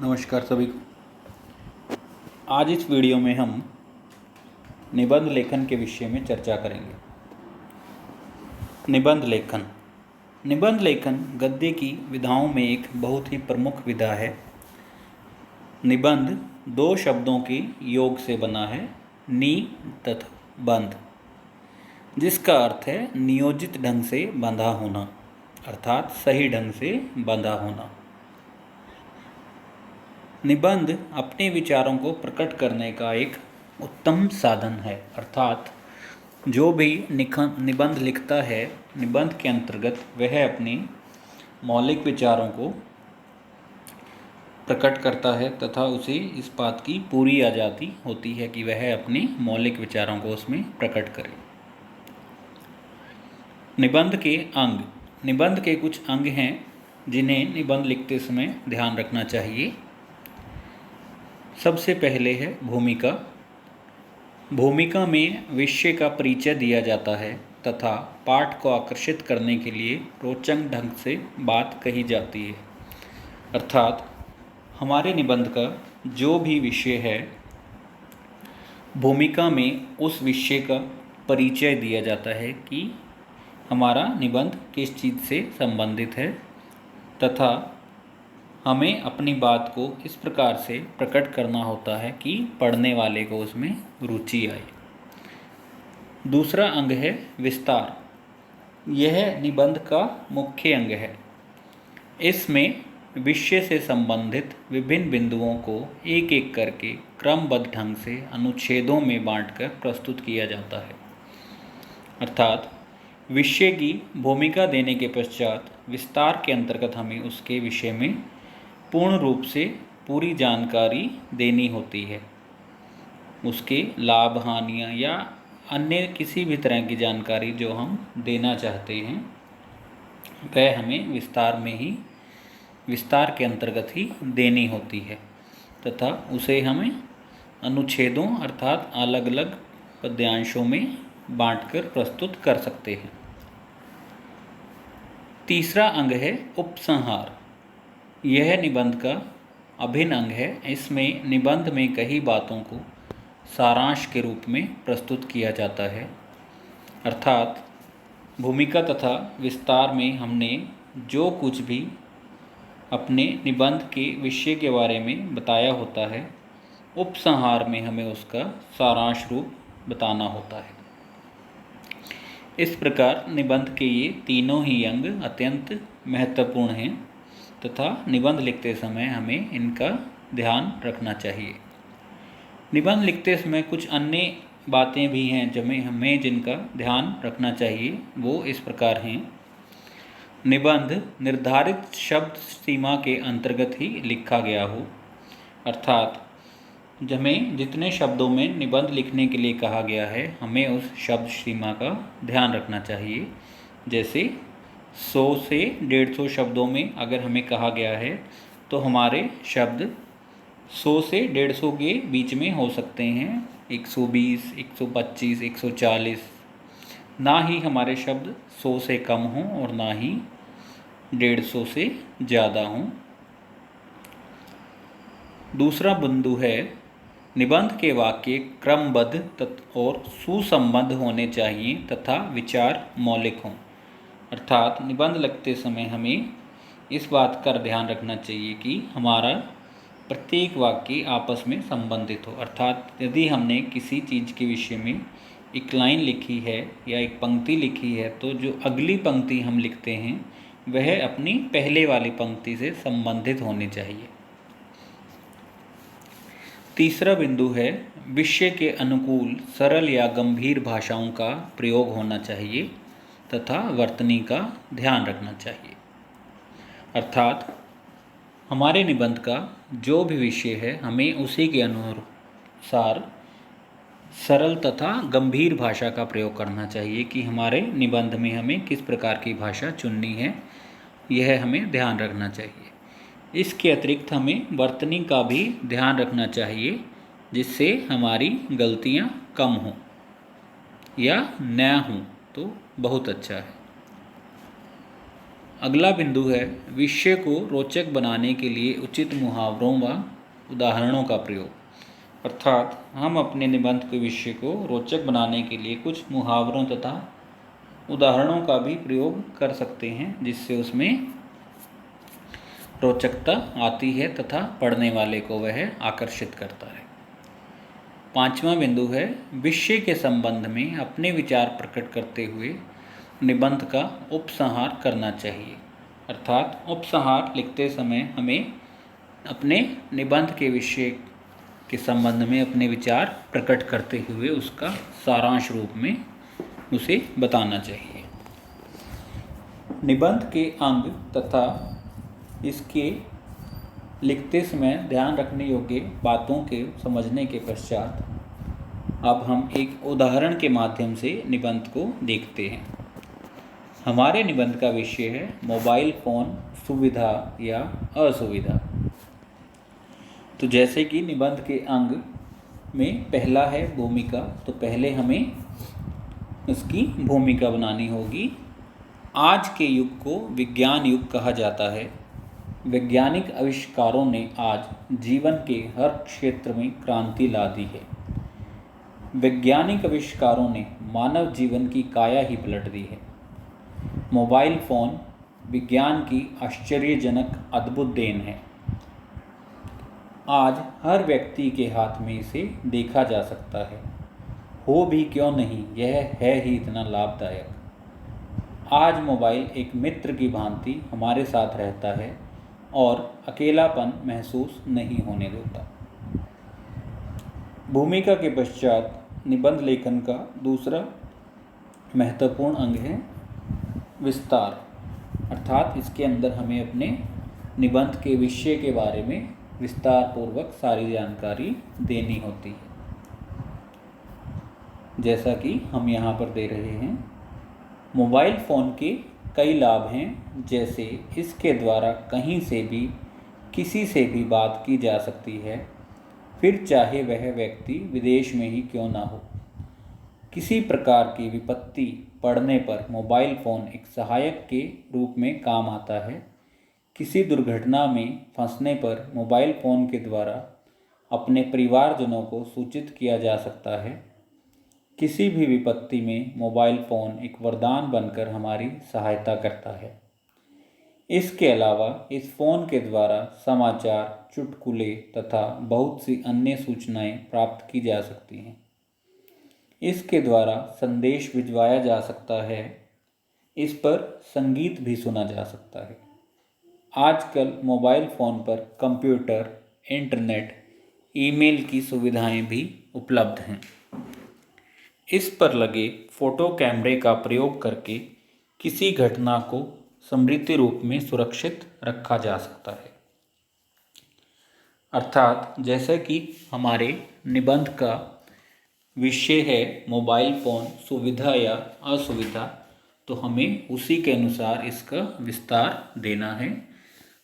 नमस्कार सभी को। आज इस वीडियो में हम निबंध लेखन के विषय में चर्चा करेंगे। निबंध लेखन गद्य की विधाओं में एक बहुत ही प्रमुख विधा है। निबंध दो शब्दों के योग से बना है, नि तथा बंध, जिसका अर्थ है नियोजित ढंग से बंधा होना, अर्थात सही ढंग से बंधा होना। निबंध अपने विचारों को प्रकट करने का एक उत्तम साधन है, अर्थात जो भी निबंध लिखता है, निबंध के अंतर्गत वह अपने मौलिक विचारों को प्रकट करता है तथा उसे इस बात की पूरी आज़ादी होती है कि वह अपने मौलिक विचारों को उसमें प्रकट करे। निबंध के अंग। निबंध के कुछ अंग हैं जिन्हें निबंध लिखते समय ध्यान रखना चाहिए। सबसे पहले है भूमिका। भूमिका में विषय का परिचय दिया जाता है तथा पाठ को आकर्षित करने के लिए रोचक ढंग से बात कही जाती है, अर्थात हमारे निबंध का जो भी विषय है, भूमिका में उस विषय का परिचय दिया जाता है कि हमारा निबंध किस चीज़ से संबंधित है तथा हमें अपनी बात को इस प्रकार से प्रकट करना होता है कि पढ़ने वाले को उसमें रुचि आए। दूसरा अंग है विस्तार। यह निबंध का मुख्य अंग है। इसमें विषय से संबंधित विभिन्न बिंदुओं को एक एक करके क्रमबद्ध ढंग से अनुच्छेदों में बांटकर प्रस्तुत किया जाता है, अर्थात विषय की भूमिका देने के पश्चात विस्तार के अंतर्गत हमें उसके विषय में पूर्ण रूप से पूरी जानकारी देनी होती है। उसके लाभ, हानियाँ या अन्य किसी भी तरह की जानकारी जो हम देना चाहते हैं, वह हमें विस्तार के अंतर्गत ही देनी होती है तथा उसे हमें अनुच्छेदों अर्थात अलग अलग पद्यांशों में बांटकर प्रस्तुत कर सकते हैं। तीसरा अंग है उपसंहार। यह निबंध का अभिन्न अंग है। इसमें निबंध में कई बातों को सारांश के रूप में प्रस्तुत किया जाता है, अर्थात भूमिका तथा विस्तार में हमने जो कुछ भी अपने निबंध के विषय के बारे में बताया होता है, उपसंहार में हमें उसका सारांश रूप बताना होता है। इस प्रकार निबंध के ये तीनों ही अंग अत्यंत महत्वपूर्ण हैं तथा निबंध लिखते समय हमें इनका ध्यान रखना चाहिए। निबंध लिखते समय कुछ अन्य बातें भी हैं हमें जिनका ध्यान रखना चाहिए, वो इस प्रकार हैं। निबंध निर्धारित शब्द सीमा के अंतर्गत ही लिखा गया हो, अर्थात हमें जितने शब्दों में निबंध लिखने के लिए कहा गया है, हमें उस शब्द सीमा का ध्यान रखना चाहिए। जैसे 100 से 150 शब्दों में अगर हमें कहा गया है तो हमारे शब्द 100 से 150 के बीच में हो सकते हैं, 120, 125, 140, ना ही हमारे शब्द 100 से कम हों और ना ही 150 से ज़्यादा हों। दूसरा बिंदु है निबंध के वाक्य क्रमबद्ध और सुसंबद्ध होने चाहिए तथा विचार मौलिक हों, अर्थात निबंध लिखते समय हमें इस बात का ध्यान रखना चाहिए कि हमारा प्रत्येक वाक्य आपस में संबंधित हो, अर्थात यदि हमने किसी चीज़ के विषय में एक लाइन लिखी है या एक पंक्ति लिखी है, तो जो अगली पंक्ति हम लिखते हैं वह अपनी पहले वाली पंक्ति से संबंधित होनी चाहिए। तीसरा बिंदु है विषय के अनुकूल सरल या गंभीर भाषाओं का प्रयोग होना चाहिए तथा वर्तनी का ध्यान रखना चाहिए, अर्थात हमारे निबंध का जो भी विषय है, हमें उसी के अनुसार सरल तथा गंभीर भाषा का प्रयोग करना चाहिए कि हमारे निबंध में हमें किस प्रकार की भाषा चुननी है, यह हमें ध्यान रखना चाहिए। इसके अतिरिक्त हमें वर्तनी का भी ध्यान रखना चाहिए, जिससे हमारी गलतियाँ कम हों या न हों तो बहुत अच्छा है। अगला बिंदु है विषय को रोचक बनाने के लिए उचित मुहावरों व उदाहरणों का प्रयोग। अर्थात हम अपने निबंध के विषय को रोचक बनाने के लिए कुछ मुहावरों तथा उदाहरणों का भी प्रयोग कर सकते हैं, जिससे उसमें रोचकता आती है तथा पढ़ने वाले को वह आकर्षित करता है। पांचवा बिंदु है विषय के संबंध में अपने विचार प्रकट करते हुए निबंध का उपसंहार करना चाहिए। अर्थात उपसंहार लिखते समय हमें अपने निबंध के विषय के संबंध में अपने विचार प्रकट करते हुए उसका सारांश रूप में उसे बताना चाहिए। निबंध के अंग तथा इसके लिखते समय ध्यान रखने योग्य बातों के समझने के पश्चात अब हम एक उदाहरण के माध्यम से निबंध को देखते हैं। हमारे निबंध का विषय है मोबाइल फ़ोन सुविधा या असुविधा। तो जैसे कि निबंध के अंग में पहला है भूमिका, तो पहले हमें उसकी भूमिका बनानी होगी। आज के युग को विज्ञान युग कहा जाता है। वैज्ञानिक आविष्कारों ने आज जीवन के हर क्षेत्र में क्रांति ला दी है। वैज्ञानिक आविष्कारों ने मानव जीवन की काया ही पलट दी है। मोबाइल फ़ोन विज्ञान की आश्चर्यजनक अद्भुत देन है। आज हर व्यक्ति के हाथ में इसे देखा जा सकता है। हो भी क्यों नहीं, यह है ही इतना लाभदायक। आज मोबाइल एक मित्र की भांति हमारे साथ रहता है और अकेलापन महसूस नहीं होने देता। भूमिका के पश्चात निबंध लेखन का दूसरा महत्वपूर्ण अंग है विस्तार। अर्थात इसके अंदर हमें अपने निबंध के विषय के बारे में विस्तार पूर्वक सारी जानकारी देनी होती है। जैसा कि हम यहाँ पर दे रहे हैं, मोबाइल फ़ोन के कई लाभ हैं, जैसे इसके द्वारा कहीं से भी किसी से भी बात की जा सकती है, फिर चाहे वह व्यक्ति विदेश में ही क्यों ना हो। किसी प्रकार की विपत्ति पड़ने पर मोबाइल फ़ोन एक सहायक के रूप में काम आता है। किसी दुर्घटना में फंसने पर मोबाइल फ़ोन के द्वारा अपने परिवारजनों को सूचित किया जा सकता है। किसी भी विपत्ति में मोबाइल फ़ोन एक वरदान बनकर हमारी सहायता करता है। इसके अलावा इस फ़ोन के द्वारा समाचार, चुटकुले तथा बहुत सी अन्य सूचनाएं प्राप्त की जा सकती हैं। इसके द्वारा संदेश भिजवाया जा सकता है। इस पर संगीत भी सुना जा सकता है। आजकल मोबाइल फ़ोन पर कंप्यूटर, इंटरनेट, ईमेल की सुविधाएं भी उपलब्ध हैं। इस पर लगे फ़ोटो कैमरे का प्रयोग करके किसी घटना को स्मृति रूप में सुरक्षित रखा जा सकता है। अर्थात जैसे कि हमारे निबंध का विषय है मोबाइल फ़ोन सुविधा या असुविधा, तो हमें उसी के अनुसार इसका विस्तार देना है।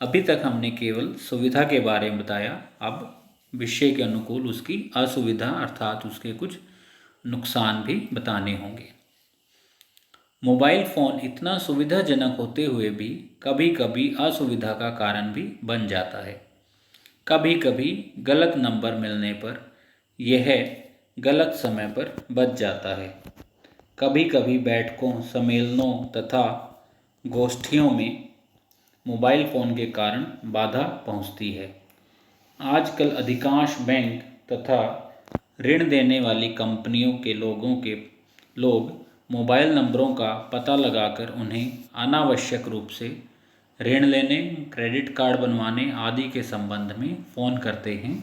अभी तक हमने केवल सुविधा के बारे में बताया, अब विषय के अनुकूल उसकी असुविधा अर्थात उसके कुछ नुकसान भी बताने होंगे। मोबाइल फ़ोन इतना सुविधाजनक होते हुए भी कभी कभी असुविधा का कारण भी बन जाता है। कभी कभी गलत नंबर मिलने पर यह गलत समय पर बज जाता है। कभी कभी बैठकों, सम्मेलनों तथा गोष्ठियों में मोबाइल फ़ोन के कारण बाधा पहुंचती है। आजकल अधिकांश बैंक तथा ऋण देने वाली कंपनियों के लोग मोबाइल नंबरों का पता लगाकर उन्हें अनावश्यक रूप से ऋण लेने, क्रेडिट कार्ड बनवाने आदि के संबंध में फ़ोन करते हैं,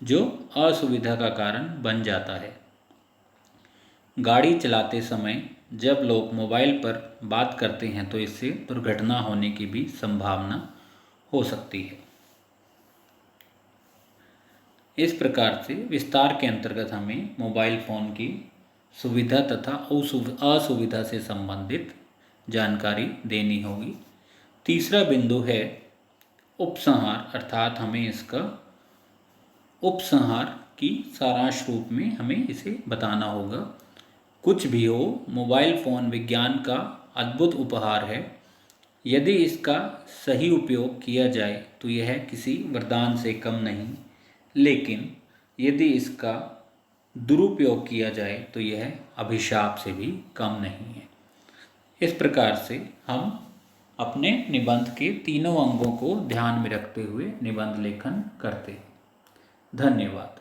जो असुविधा का कारण बन जाता है। गाड़ी चलाते समय जब लोग मोबाइल पर बात करते हैं तो इससे दुर्घटना होने की भी संभावना हो सकती है। इस प्रकार से विस्तार के अंतर्गत हमें मोबाइल फ़ोन की सुविधा तथा असुविधा से संबंधित जानकारी देनी होगी। तीसरा बिंदु है उपसंहार, अर्थात हमें इसका उपसंहार की सारांश रूप में हमें इसे बताना होगा। कुछ भी हो, मोबाइल फ़ोन विज्ञान का अद्भुत उपहार है। यदि इसका सही उपयोग किया जाए तो यह किसी वरदान से कम नहीं, लेकिन यदि इसका दुरुपयोग किया जाए तो यह अभिशाप से भी कम नहीं है। इस प्रकार से हम अपने निबंध के तीनों अंगों को ध्यान में रखते हुए निबंध लेखन करते हैं। धन्यवाद।